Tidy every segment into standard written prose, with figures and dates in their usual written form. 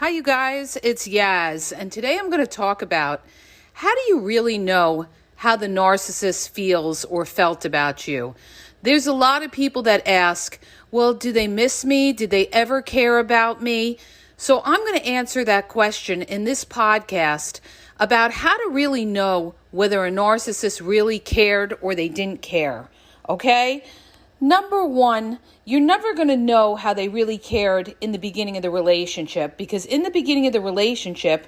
Hi, you guys. It's Yaz, and today I'm going to talk about how do you really know how the narcissist feels or felt about you? There's a lot of people that ask, well, do they miss me? Did they ever care about me? So I'm going to answer that question in this podcast about how to really know whether a narcissist really cared or they didn't care. Okay? Number one, you're never going to know how they really cared in the beginning of the relationship, because in the beginning of the relationship,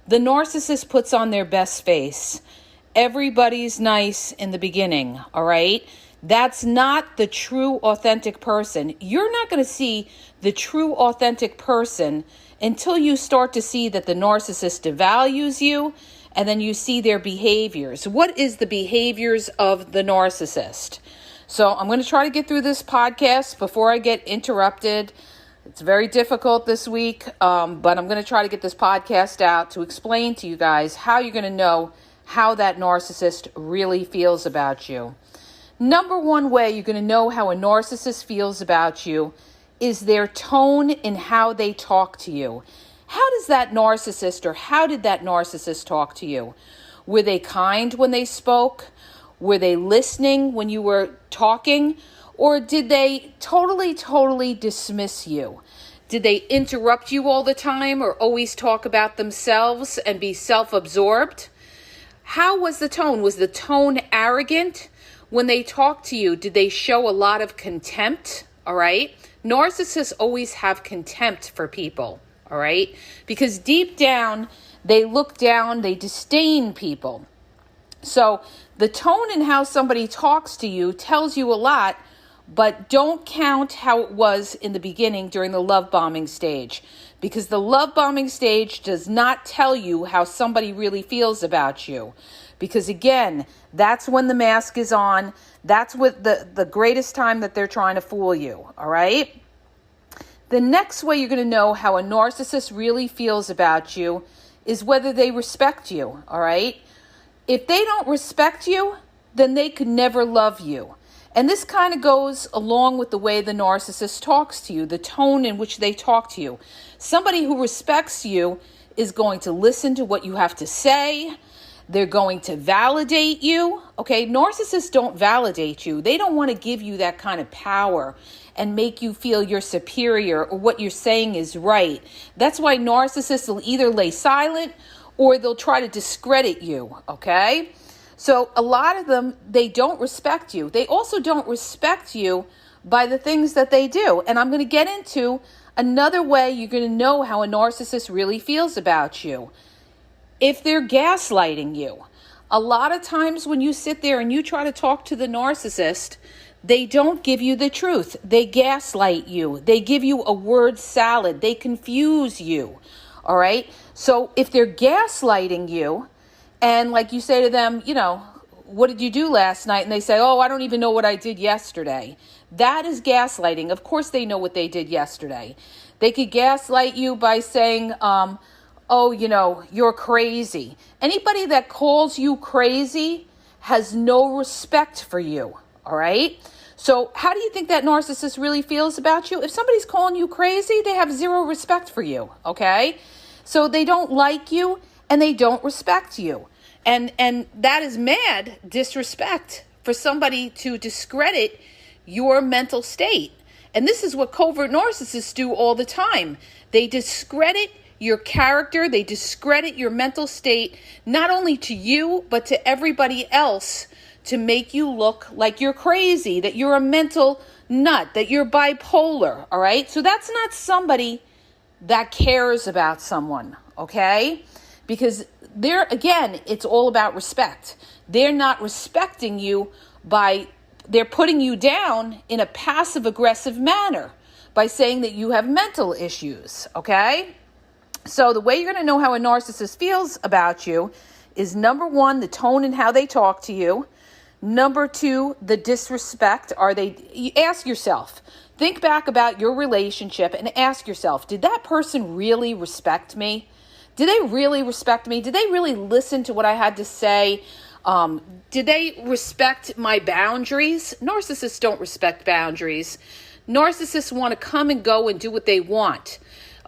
the narcissist puts on their best face. Everybody's nice in the beginning, all right? That's not the true, authentic person. You're not going to see the true, authentic person until you start to see that the narcissist devalues you, and then you see their behaviors. What is the behaviors of the narcissist? So I'm going to try to get through this podcast before I get interrupted. It's very difficult this week, but I'm going to try to get this podcast out to explain to you guys how you're going to know how that narcissist really feels about you. Number one way you're going to know how a narcissist feels about you is their tone in how they talk to you. How does that narcissist, or how did that narcissist talk to you? Were they kind when they spoke? Were they listening when you were talking? Or did they totally dismiss you? Did they interrupt you all the time or always talk about themselves and be self-absorbed? How was the tone? Was the tone arrogant? When they talked to you, did they show a lot of contempt? All right? Narcissists always have contempt for people. All right? Because deep down, they look down, they disdain people. So the tone in how somebody talks to you tells you a lot, but don't count how it was in the beginning during the love bombing stage, because the love bombing stage does not tell you how somebody really feels about you. Because again, that's when the mask is on. That's what the greatest time that they're trying to fool you. All right. The next way you're going to know how a narcissist really feels about you is whether they respect you. All right. If they don't respect you, then they could never love you. And this kind of goes along with the way the narcissist talks to you, the tone in which they talk to you. Somebody who respects you is going to listen to what you have to say. They're going to validate you. Okay, narcissists don't validate you. They don't want to give you that kind of power and make you feel you're superior or what you're saying is right. That's why narcissists will either lay silent or they'll try to discredit you, okay? So a lot of them, they don't respect you. They also don't respect you by the things that they do. And I'm going to get into another way you're going to know how a narcissist really feels about you. If they're gaslighting you. A lot of times when you sit there and you try to talk to the narcissist, they don't give you the truth. They gaslight you. They give you a word salad. They confuse you. All right. So if they're gaslighting you and like you say to them, what did you do last night? And they say, oh, I don't even know what I did yesterday. That is gaslighting. Of course they know what they did yesterday. They could gaslight you by saying, you're crazy. Anybody that calls you crazy has no respect for you. All right. So how do you think that narcissist really feels about you? If somebody's calling you crazy, they have zero respect for you. Okay. So they don't like you and they don't respect you. And that is mad disrespect for somebody to discredit your mental state. And this is what covert narcissists do all the time. They discredit your character. They discredit your mental state, not only to you, but to everybody else, to make you look like you're crazy, that you're a mental nut, that you're bipolar. All right. So that's not somebody that cares about someone, okay? Because it's all about respect. They're not respecting you they're putting you down in a passive-aggressive manner by saying that you have mental issues, okay? So the way you're going to know how a narcissist feels about you is, number one, the tone and how they talk to you. Number two, the disrespect. You ask yourself, think back about your relationship and ask yourself, did that person really respect me? Did they really respect me? Did they really listen to what I had to say? Did they respect my boundaries? Narcissists don't respect boundaries. Narcissists want to come and go and do what they want.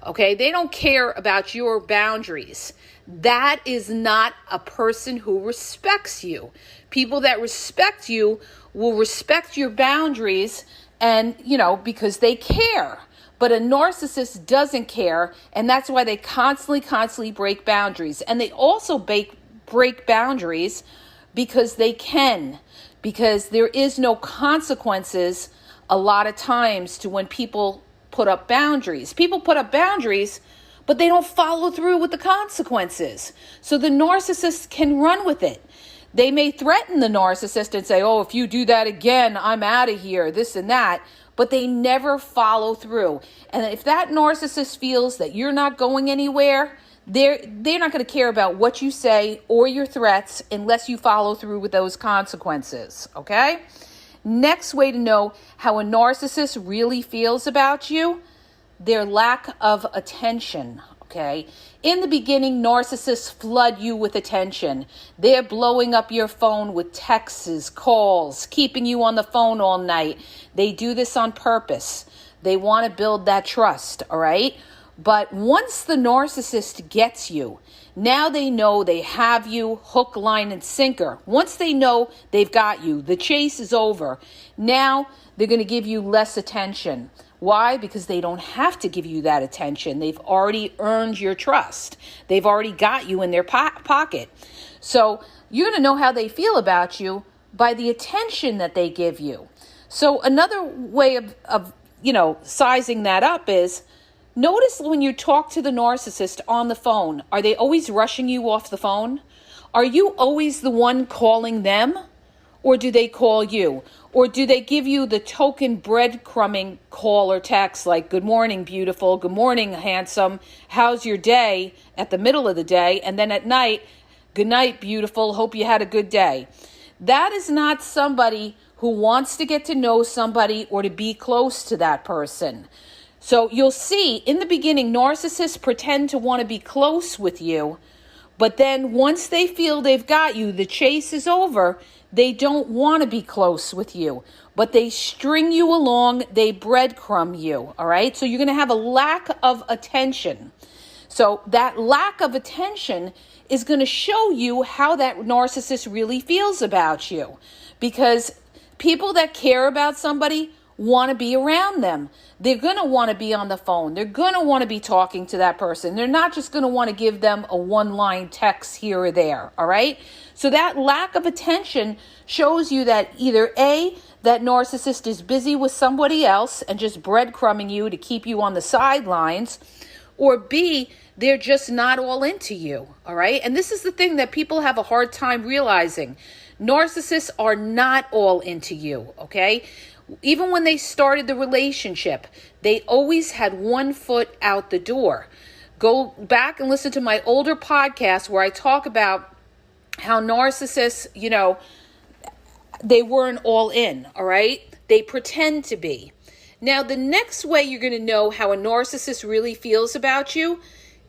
Okay, they don't care about your boundaries. That is not a person who respects you. People that respect you will respect your boundaries and, because they care. But a narcissist doesn't care, and that's why they constantly break boundaries. And they also break boundaries because they can, because there is no consequences a lot of times to when people put up boundaries. People put up boundaries, but they don't follow through with the consequences. So the narcissist can run with it. They may threaten the narcissist and say, oh, if you do that again, I'm out of here, this and that. But they never follow through. And if that narcissist feels that you're not going anywhere, they're not going to care about what you say or your threats unless you follow through with those consequences, okay? Next way to know how a narcissist really feels about you, their lack of attention, okay? In the beginning, narcissists flood you with attention. They're blowing up your phone with texts, calls, keeping you on the phone all night. They do this on purpose. They want to build that trust, all right? But once the narcissist gets you, now they know they have you hook, line, and sinker. Once they know they've got you, the chase is over. Now they're going to give you less attention. Why? Because they don't have to give you that attention. They've already earned your trust. They've already got you in their pocket. So you're going to know how they feel about you by the attention that they give you. So another way of sizing that up is, notice when you talk to the narcissist on the phone, are they always rushing you off the phone? Are you always the one calling them? Or do they call you? Or do they give you the token breadcrumbing call or text like, good morning, beautiful, good morning, handsome, how's your day, at the middle of the day, and then at night, good night, beautiful, hope you had a good day. That is not somebody who wants to get to know somebody or to be close to that person. So you'll see in the beginning, narcissists pretend to want to be close with you, but then once they feel they've got you, the chase is over, they don't want to be close with you, but they string you along, they breadcrumb you, all right? So you're going to have a lack of attention. So that lack of attention is going to show you how that narcissist really feels about you, because people that care about somebody want to be around them. They're going to want to be on the phone. They're going to want to be talking to that person. They're not just going to want to give them a one-line text here or there, all right? So that lack of attention shows you that either A, that narcissist is busy with somebody else and just breadcrumbing you to keep you on the sidelines, or B, they're just not all into you, all right? And this is the thing that people have a hard time realizing. Narcissists are not all into you, okay? Even when they started the relationship, they always had one foot out the door. Go back and listen to my older podcast where I talk about how narcissists, they weren't all in, all right? They pretend to be. Now, the next way you're going to know how a narcissist really feels about you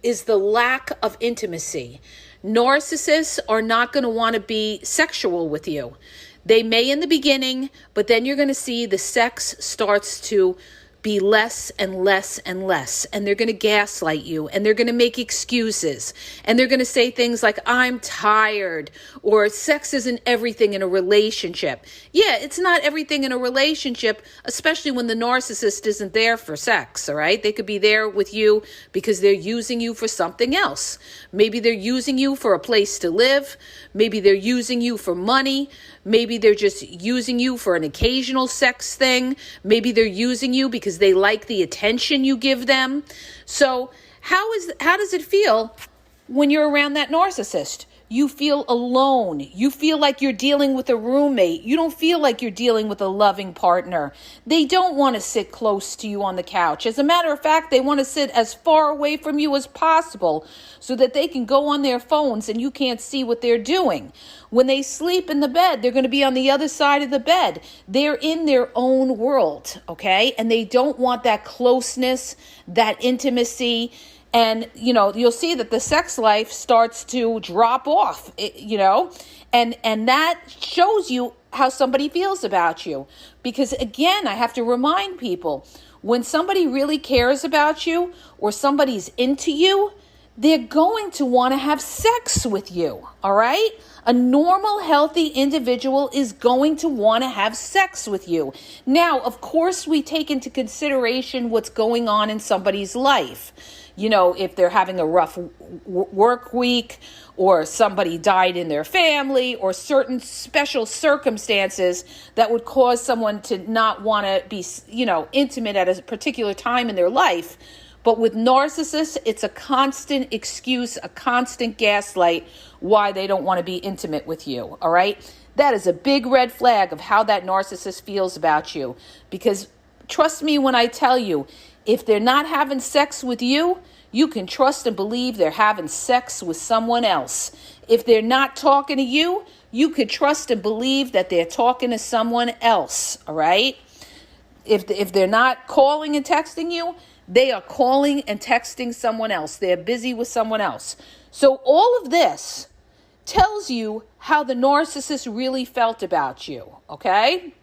is the lack of intimacy. Narcissists are not going to want to be sexual with you. They may in the beginning, but then you're going to see the sex starts to be less and less and less. And they're going to gaslight you, and they're going to make excuses. And they're going to say things like, I'm tired, or sex isn't everything in a relationship. Yeah, it's not everything in a relationship, especially when the narcissist isn't there for sex, all right? They could be there with you because they're using you for something else. Maybe they're using you for a place to live. Maybe they're using you for money. Maybe they're just using you for an occasional sex thing. Maybe they're using you because they like the attention you give them. So how does it feel when you're around that narcissist? You feel alone. You feel like you're dealing with a roommate. You don't feel like you're dealing with a loving partner. They don't want to sit close to you on the couch. As a matter of fact, they want to sit as far away from you as possible so that they can go on their phones and you can't see what they're doing. When they sleep in the bed, they're going to be on the other side of the bed. They're in their own world, okay? And they don't want that closeness, that intimacy. And, you'll see that the sex life starts to drop off, and that shows you how somebody feels about you. Because again, I have to remind people, When somebody really cares about you or somebody's into you, they're going to want to have sex with you, all right? A normal, healthy individual is going to want to have sex with you. Now, of course, we take into consideration what's going on in somebody's life. You know, if they're having a rough work week, or somebody died in their family, or certain special circumstances that would cause someone to not want to be, intimate at a particular time in their life. But with narcissists, it's a constant excuse, a constant gaslight why they don't want to be intimate with you, all right? That is a big red flag of how that narcissist feels about you. Because trust me when I tell you, if they're not having sex with you, you can trust and believe they're having sex with someone else. If they're not talking to you, you can trust and believe that they're talking to someone else, all right? If they're not calling and texting you, they are calling and texting someone else. They're busy with someone else. So all of this tells you how the narcissist really felt about you, okay?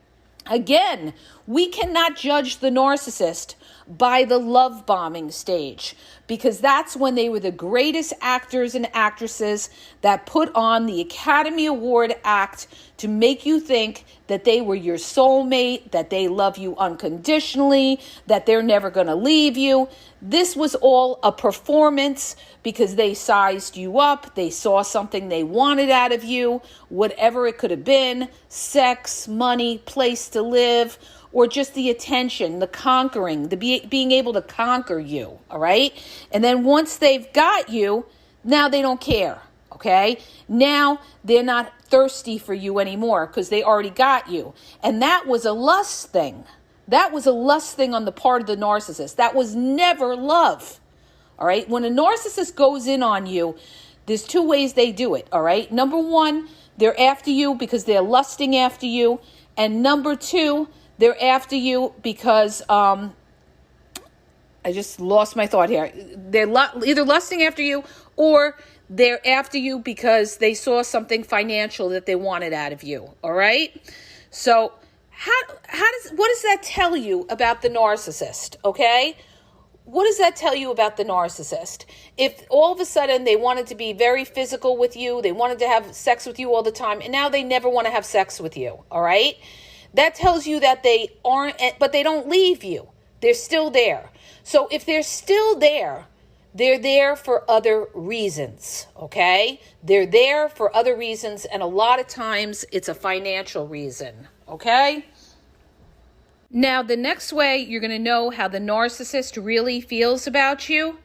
Again, we cannot judge the narcissist by the love bombing stage, because that's when they were the greatest actors and actresses that put on the Academy Award act to make you think that they were your soulmate, that they love you unconditionally, that they're never going to leave you. This was all a performance because they sized you up. They saw something they wanted out of you, whatever it could have been, sex, money, place to live, or just the attention, the conquering, being able to conquer you, all right? And then once they've got you, now they don't care, okay? Now they're not thirsty for you anymore because they already got you. And that was a lust thing. That was a lust thing on the part of the narcissist. That was never love, all right? When a narcissist goes in on you, there's two ways they do it, all right? Number one, they're after you because they're lusting after you. And number two, they're after you because, I just lost my thought here. They're either lusting after you or they're after you because they saw something financial that they wanted out of you, all right? So what does that tell you about the narcissist, okay? What does that tell you about the narcissist? If all of a sudden they wanted to be very physical with you, they wanted to have sex with you all the time, and now they never want to have sex with you, all right? That tells you that they aren't, but they don't leave you. They're still there. So if they're still there, they're there for other reasons, okay? They're there for other reasons, and a lot of times it's a financial reason, okay? Now, the next way you're going to know how the narcissist really feels about you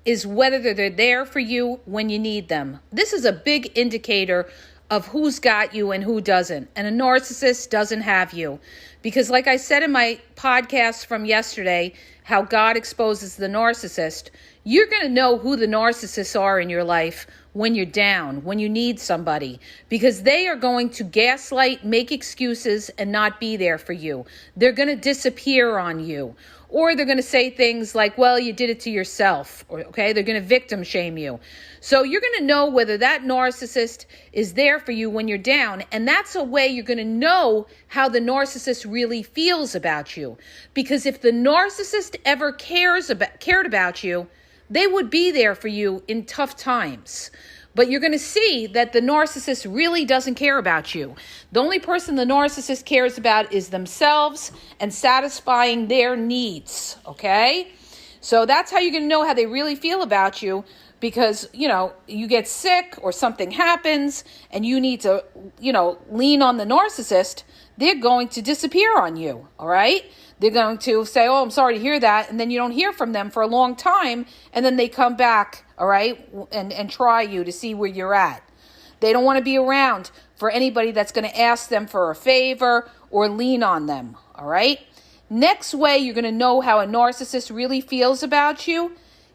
is whether they're there for you when you need them. This is a big indicator of who's got you and who doesn't. And a narcissist doesn't have you. Because like I said in my podcast from yesterday, how God exposes the narcissist, you're going to know who the narcissists are in your life when you're down, when you need somebody, because they are going to gaslight, make excuses, and not be there for you. They're going to disappear on you. Or they're going to say things like, well, you did it to yourself. Or, okay, they're going to victim shame you. So you're going to know whether that narcissist is there for you when you're down. And that's a way you're going to know how the narcissist really feels about you. Because if the narcissist ever cared about you, they would be there for you in tough times. But you're going to see that the narcissist really doesn't care about you. The only person the narcissist cares about is themselves and satisfying their needs, okay? So that's how you're going to know how they really feel about you, because, you get sick or something happens and you need to, lean on the narcissist. They're going to disappear on you, all right? They're going to say, oh, I'm sorry to hear that. And then you don't hear from them for a long time. And then they come back, all right, and try you to see where you're at. They don't want to be around for anybody that's going to ask them for a favor or lean on them, all right? Next way you're going to know how a narcissist really feels about you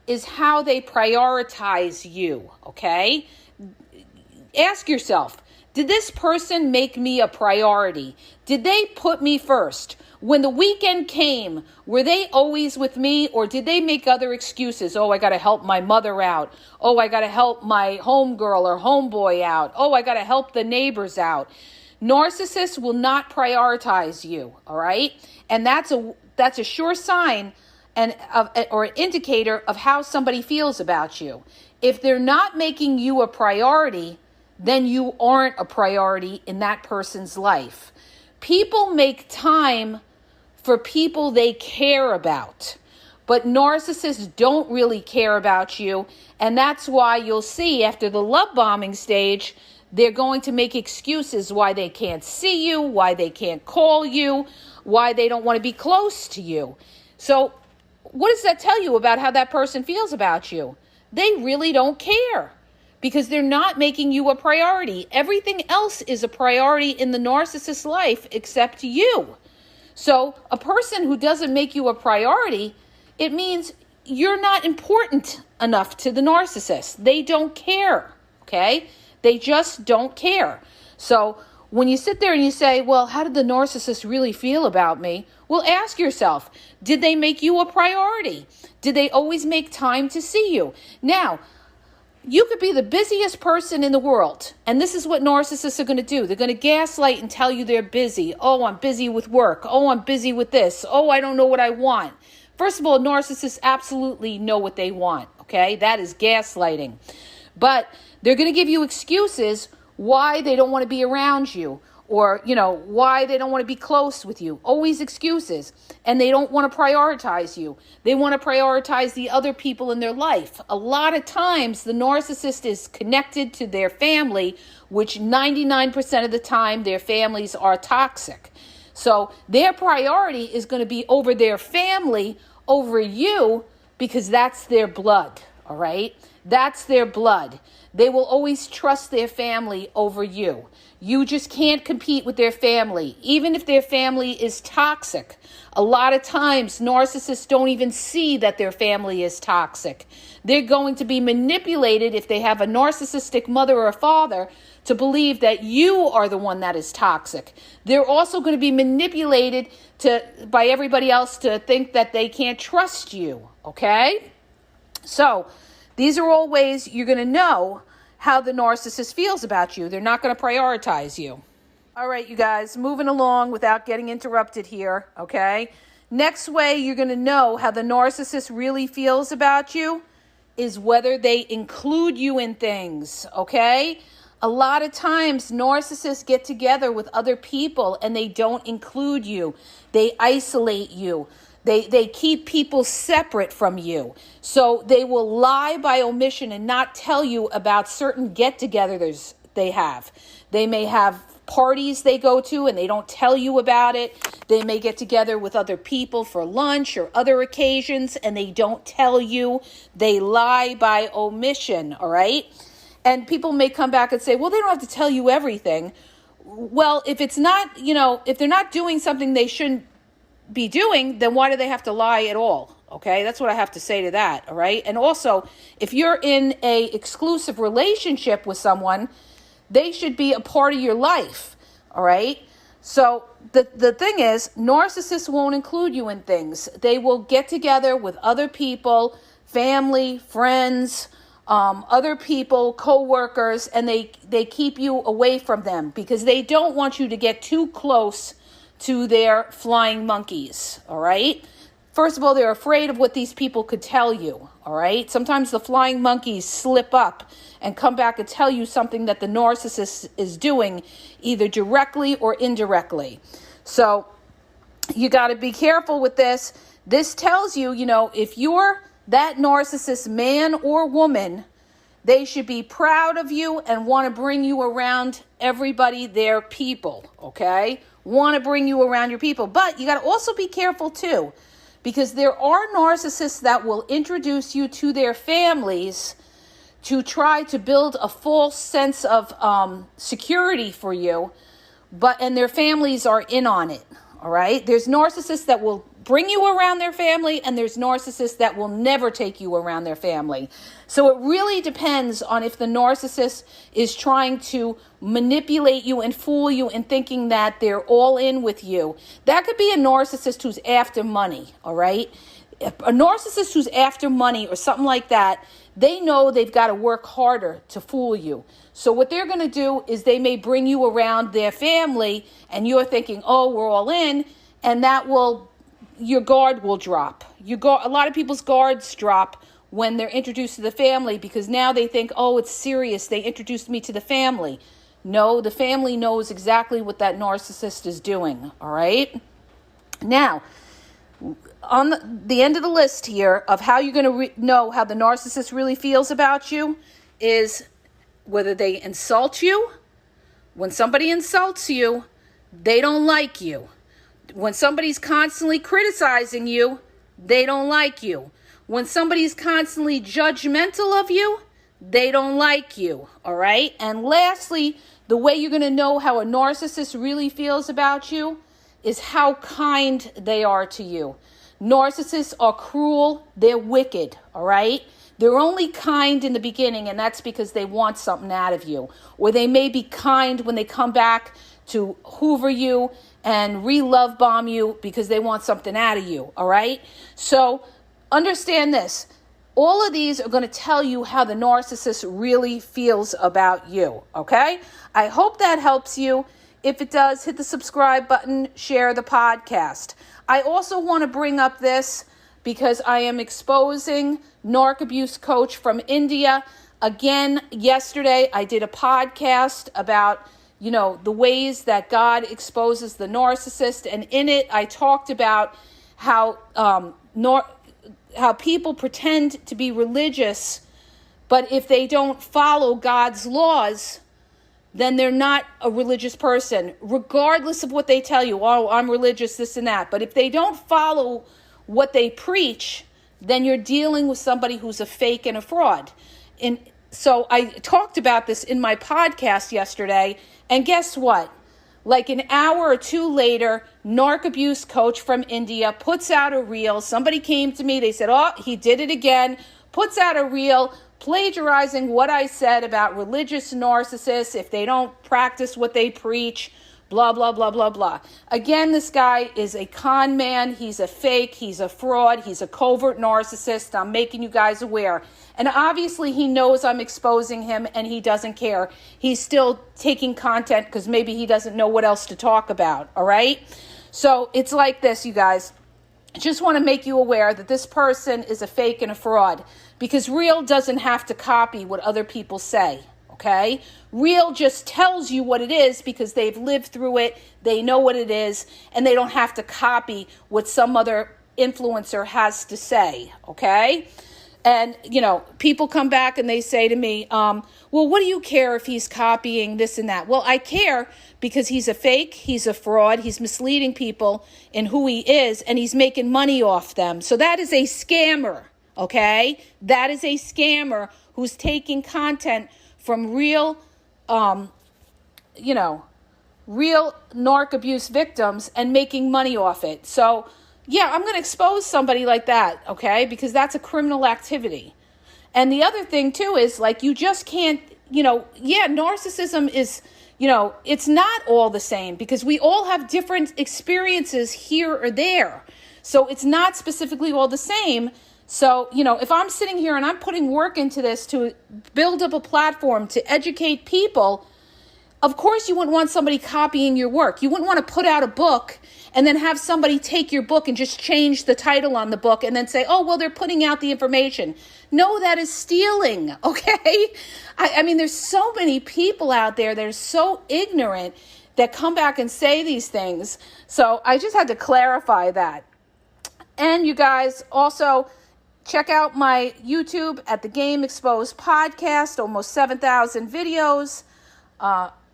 is how they prioritize you, okay? Ask yourself, did this person make me a priority? Did they put me first? When the weekend came, were they always with me, or did they make other excuses? Oh, I got to help my mother out. Oh, I got to help my homegirl or homeboy out. Oh, I got to help the neighbors out. Narcissists will not prioritize you, all right? And that's that's a sure sign or an indicator of how somebody feels about you. If they're not making you a priority, then you aren't a priority in that person's life. People make time for people they care about, but narcissists don't really care about you, and that's why you'll see after the love bombing stage, they're going to make excuses why they can't see you, why they can't call you, why they don't want to be close to you. So what does that tell you about how that person feels about you? They really don't care because they're not making you a priority. Everything else is a priority in the narcissist's life except you. So a person who doesn't make you a priority, it means you're not important enough to the narcissist. They don't care, okay? They just don't care. So when you sit there and you say, well, how did the narcissist really feel about me? Well, ask yourself, did they make you a priority? Did they always make time to see you? Now, you could be the busiest person in the world, and this is what narcissists are going to do. They're going to gaslight and tell you they're busy. Oh, I'm busy with work. Oh, I'm busy with this. Oh, I don't know what I want. First of all, narcissists absolutely know what they want, okay? That is gaslighting. But they're going to give you excuses why they don't want to be around you, or, why they don't want to be close with you. Always excuses. And they don't want to prioritize you. They want to prioritize the other people in their life. A lot of times, the narcissist is connected to their family, which 99% of the time, their families are toxic. So their priority is going to be over their family, over you, because that's their blood, all right? That's their blood. They will always trust their family over you. You just can't compete with their family, even if their family is toxic. A lot of times, narcissists don't even see that their family is toxic. They're going to be manipulated if they have a narcissistic mother or father to believe that you are the one that is toxic. They're also going to be manipulated by everybody else to think that they can't trust you, okay? So these are all ways you're going to know how the narcissist feels about you. They're not going to prioritize you. All right, you guys, moving along without getting interrupted here, okay? Next way you're going to know how the narcissist really feels about you is whether they include you in things, okay? A lot of times narcissists get together with other people and they don't include you. They isolate you. They keep people separate from you. So they will lie by omission and not tell you about certain get-togethers they have. They may have parties they go to and they don't tell you about it. They may get together with other people for lunch or other occasions and they don't tell you. They lie by omission, all right? And people may come back and say, well, they don't have to tell you everything. Well, if it's not, if they're not doing something they shouldn't be doing, then why do they have to lie at all? Okay, that's what I have to say to that, all right? And also, if you're in a exclusive relationship with someone, they should be a part of your life, all right? So the thing is, narcissists won't include you in things. They will get together with other people, family, friends, other people, co-workers, and they keep you away from them because they don't want you to get too close to their flying monkeys, all right? First of all, they're afraid of what these people could tell you, all right? Sometimes the flying monkeys slip up and come back and tell you something that the narcissist is doing, either directly or indirectly. So you got to be careful with this. This tells you, if you're that narcissist man or woman, they should be proud of you and want to bring you around everybody, their people, okay? Want to bring you around your people. But you got to also be careful too, because there are narcissists that will introduce you to their families to try to build a false sense of security for you, and their families are in on it, all right? There's narcissists that will bring you around their family, and there's narcissists that will never take you around their family. So it really depends on if the narcissist is trying to manipulate you and fool you in thinking that they're all in with you. That could be a narcissist who's after money, all right? A narcissist who's after money or something like that, they know they've got to work harder to fool you. So what they're going to do is they may bring you around their family, and you're thinking, oh, we're all in, and that will your guard will drop. A lot of people's guards drop when they're introduced to the family because now they think, oh, it's serious. They introduced me to the family. No, the family knows exactly what that narcissist is doing, all right? Now, on the end of the list here of how you're going to know how the narcissist really feels about you is whether they insult you. When somebody insults you, they don't like you. When somebody's constantly criticizing you, they don't like you. When somebody's constantly judgmental of you, they don't like you, all right? And lastly, the way you're going to know how a narcissist really feels about you is how kind they are to you. Narcissists are cruel, they're wicked, all right? They're only kind in the beginning, and that's because they want something out of you. Or they may be kind when they come back to hoover you and re-love bomb you because they want something out of you, all right? So understand this. All of these are going to tell you how the narcissist really feels about you, okay? I hope that helps you. If it does, hit the subscribe button, share the podcast. I also want to bring up this because I am exposing narc abuse coach from India. Again, yesterday I did a podcast about, the ways that God exposes the narcissist. And in it, I talked about how people pretend to be religious, but if they don't follow God's laws, then they're not a religious person, regardless of what they tell you. Oh, I'm religious, this and that. But if they don't follow what they preach, then you're dealing with somebody who's a fake and a fraud. And so I talked about this in my podcast yesterday. And guess what? Like an hour or two later, narc abuse coach from India puts out a reel. Somebody came to me. They said, oh, he did it again. Puts out a reel plagiarizing what I said about religious narcissists if they don't practice what they preach, blah, blah, blah, blah, blah. Again, this guy is a con man. He's a fake. He's a fraud. He's a covert narcissist. I'm making you guys aware. And obviously he knows I'm exposing him and he doesn't care. He's still taking content because maybe he doesn't know what else to talk about, all right? So it's like this, you guys. I just want to make you aware that this person is a fake and a fraud because real doesn't have to copy what other people say, okay? Real just tells you what it is because they've lived through it, they know what it is, and they don't have to copy what some other influencer has to say, okay? And, people come back and they say to me, well, what do you care if he's copying this and that? Well, I care because he's a fake, he's a fraud, he's misleading people in who he is, and he's making money off them. So that is a scammer, okay? That is a scammer who's taking content from real, real narc abuse victims and making money off it. So yeah, I'm going to expose somebody like that, okay? Because that's a criminal activity. And the other thing, too, is, you just can't, narcissism is, it's not all the same because we all have different experiences here or there. So it's not specifically all the same. So, if I'm sitting here and I'm putting work into this to build up a platform to educate people, of course you wouldn't want somebody copying your work. You wouldn't want to put out a book and then have somebody take your book and just change the title on the book and then say, oh, well, they're putting out the information. No, that is stealing, okay? I mean, there's so many people out there that are so ignorant that come back and say these things. So I just had to clarify that. And you guys also check out my YouTube at the Game Exposed podcast, almost 7,000 videos.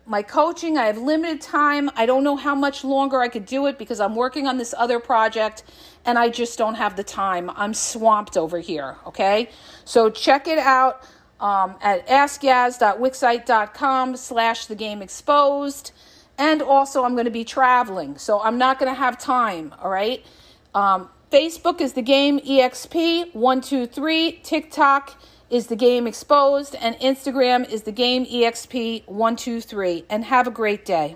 My coaching, I have limited time. I don't know how much longer I could do it because I'm working on this other project and I just don't have the time. I'm swamped over here, okay? So check it out at askyaz.wixsite.com/thegameexposed. And also I'm going to be traveling, so I'm not going to have time, all right? Facebook is The Game EXP 123. TikTok is The Game Exposed, and Instagram is The Game EXP 123. And have a great day.